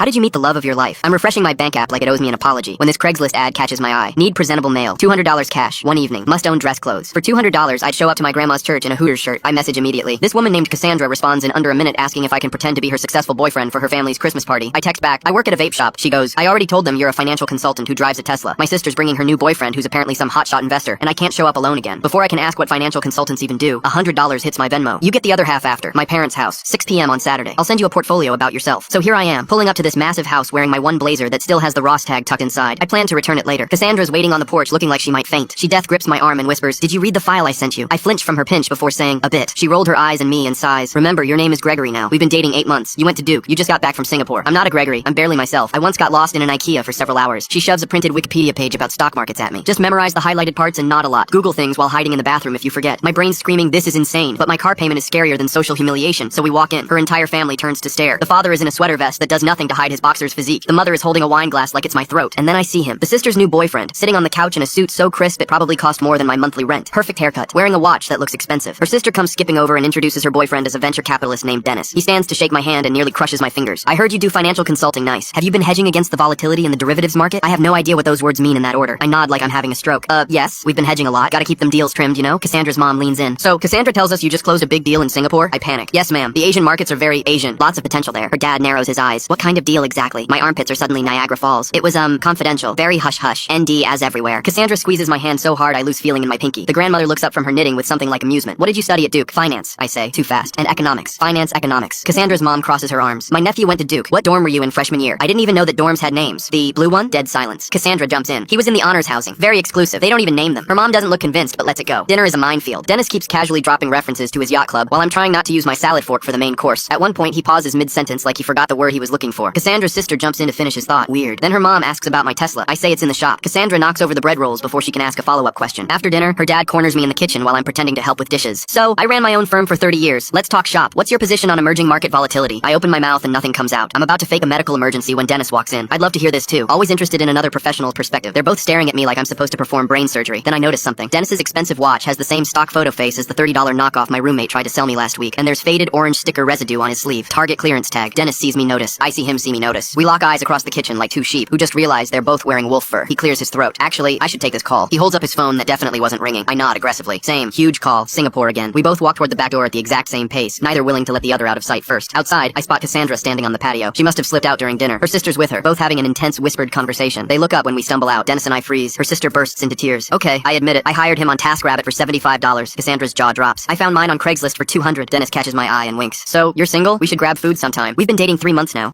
How did you meet the love of your life? I'm refreshing my bank app like it owes me an apology when this Craigslist ad catches my eye. Need presentable male. $200 cash. One evening. Must own dress clothes. For $200, I'd show up to my grandma's church in a Hooters shirt. I message immediately. This woman named Cassandra responds in under a minute asking if I can pretend to be her successful boyfriend for her family's Christmas party. I text back, I work at a vape shop. She goes, I already told them you're a financial consultant who drives a Tesla. My sister's bringing her new boyfriend who's apparently some hotshot investor, and I can't show up alone again. Before I can ask what financial consultants even do, $100 hits my Venmo. You get the other half after. My parents' house. 6 p.m. on Saturday. I'll send you a portfolio about yourself. So here I am, pulling up to this massive house wearing my one blazer that still has the Ross tag tucked inside. I plan to return it later. Cassandra's waiting on the porch looking like she might faint. She death grips my arm and whispers, did you read the file I sent you? I flinched from her pinch before saying, a bit. She rolled her eyes and me and sighs. Remember, your name is Gregory now. We've been dating 8 months. You went to Duke. You just got back from Singapore. I'm not a Gregory. I'm barely myself. I once got lost in an IKEA for several hours. She shoves a printed Wikipedia page about stock markets at me. Just memorize the highlighted parts and not a lot. Google things while hiding in the bathroom if you forget. My brain's screaming, this is insane. But my car payment is scarier than social humiliation. So we walk in. Her entire family turns to stare. The father is in a sweater vest that does nothing to hide his boxer's physique. The mother is holding a wine glass like it's my throat. And then I see him. The sister's new boyfriend, sitting on the couch in a suit so crisp it probably cost more than my monthly rent. Perfect haircut. Wearing a watch that looks expensive. Her sister comes skipping over and introduces her boyfriend as a venture capitalist named Dennis. He stands to shake my hand and nearly crushes my fingers. I heard you do financial consulting. Nice. Have you been hedging against the volatility in the derivatives market? I have no idea what those words mean in that order. I nod like I'm having a stroke. Yes, we've been hedging a lot. Gotta keep them deals trimmed, you know? Cassandra's mom leans in. So, Cassandra tells us you just closed a big deal in Singapore? I panic. Yes, ma'am. The Asian markets are very Asian. Lots of potential there. Her dad narrows his eyes. What kind of deal exactly? My armpits are suddenly Niagara Falls. It was, confidential. Very hush-hush. ND as everywhere. Cassandra squeezes my hand so hard I lose feeling in my pinky. The grandmother looks up from her knitting with something like amusement. What did you study at Duke? Finance, I say, too fast. And economics. Finance, economics. Cassandra's mom crosses her arms. My nephew went to Duke. What dorm were you in freshman year? I didn't even know that dorms had names. The blue one? Dead silence. Cassandra jumps in. He was in the honors housing. Very exclusive. They don't even name them. Her mom doesn't look convinced but lets it go. Dinner is a minefield. Dennis keeps casually dropping references to his yacht club while I'm trying not to use my salad fork for the main course. At one point he pauses mid-sentence like he forgot the word he was looking for. Cassandra's sister jumps in to finish his thought. Weird. Then her mom asks about my Tesla. I say it's in the shop. Cassandra knocks over the bread rolls before she can ask a follow-up question. After dinner, her dad corners me in the kitchen while I'm pretending to help with dishes. So, I ran my own firm for 30 years. Let's talk shop. What's your position on emerging market volatility? I open my mouth and nothing comes out. I'm about to fake a medical emergency when Dennis walks in. I'd love to hear this too. Always interested in another professional's perspective. They're both staring at me like I'm supposed to perform brain surgery. Then I notice something. Dennis's expensive watch has the same stock photo face as the $30 knockoff my roommate tried to sell me last week, and there's faded orange sticker residue on his sleeve. Target clearance tag. Dennis sees me notice. I see him see me notice. We lock eyes across the kitchen like two sheep who just realized they're both wearing wolf fur. He clears his throat. Actually, I should take this call. He holds up his phone that definitely wasn't ringing. I nod aggressively. Same. Huge call. Singapore again. We both walk toward the back door at the exact same pace, neither willing to let the other out of sight first. Outside, I spot Cassandra standing on the patio. She must have slipped out during dinner. Her sister's with her, both having an intense whispered conversation. They look up when we stumble out. Dennis and I freeze. Her sister bursts into tears. Okay, I admit it. I hired him on TaskRabbit for $75. Cassandra's jaw drops. I found mine on Craigslist for $200. Dennis catches my eye and winks. So, you're single? We should grab food sometime. We've been dating 3 months now.